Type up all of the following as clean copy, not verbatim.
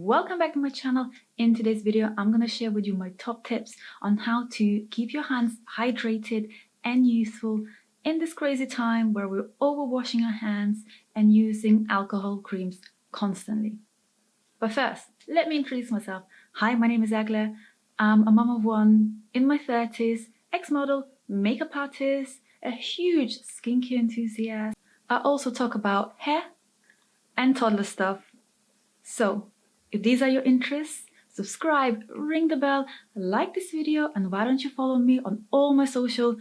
welcome back to my channel. In today's video, I'm going to share with you my top tips on how to keep your hands hydrated and useful in this crazy time where we're overwashing our hands and using alcohol creams constantly. But first, let me introduce myself. Hi, my name is Agla. I'm a mom of one, in my 30s, ex-model, makeup artist, a huge skincare enthusiast. I also talk about hair and toddler stuff. So, if these are your interests, subscribe, ring the bell, like this video, and why don't you follow me on all my social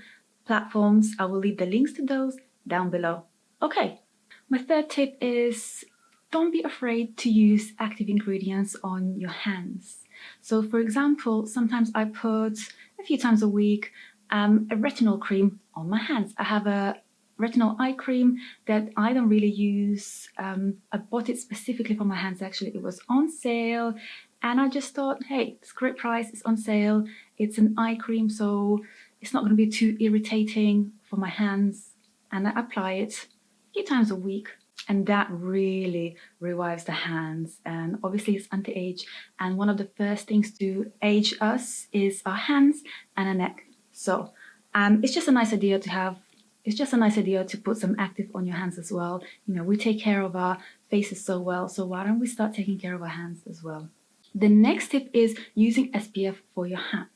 platforms? I will leave the links to those down below. Okay, my third tip is don't be afraid to use active ingredients on your hands. So for example, sometimes I put a few times a week a retinol cream on my hands. I have a retinol eye cream that I don't really use. I bought it specifically for my hands. Actually, it was on sale and I just thought, hey, it's a great price, it's on sale, it's an eye cream, so it's not going to be too irritating for my hands, and I apply it a few times a week, and that really revives the hands. And obviously it's anti-age, and one of the first things to age us is our hands and our neck. So it's just a nice idea to have. It's just a nice idea to put some active on your hands as well. You know, we take care of our faces so well, so why don't we start taking care of our hands as well? The next tip is using SPF for your hands.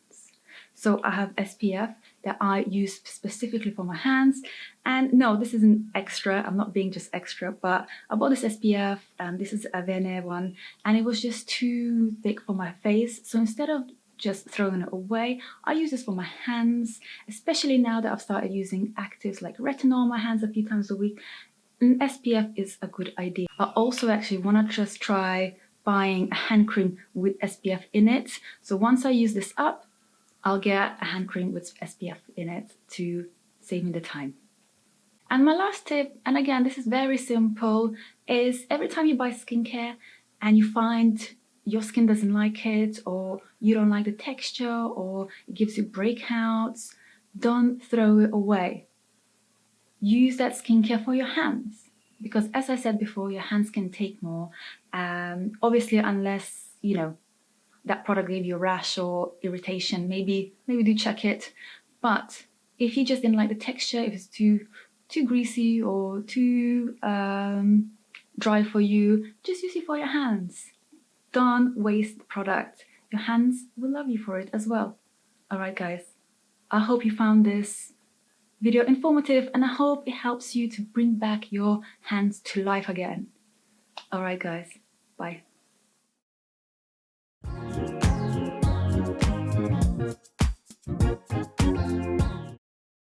So I have SPF that I use specifically for my hands. And no, this isn't extra. I'm not being just extra, but I bought this SPF, and this is a Vernier one, and it was just too thick for my face. So instead of just throwing it away, I use this for my hands, especially now that I've started using actives like retinol on my hands a few times a week. And SPF is a good idea. I also actually want to just try buying a hand cream with SPF in it. So once I use this up, I'll get a hand cream with SPF in it to save me the time. And my last tip, and again, this is very simple, is every time you buy skincare and you find your skin doesn't like it, or you don't like the texture, or it gives you breakouts, don't throw it away. Use that skincare for your hands, because as I said before, your hands can take more. Obviously, unless, you know, that product gave you a rash or irritation, maybe do check it. But if you just didn't like the texture, if it's too greasy or too dry for you, just use it for your hands. Don't waste the product. Your hands will love you for it as well. Alright guys, I hope you found this video informative, and I hope it helps you to bring back your hands to life again. Alright guys, bye.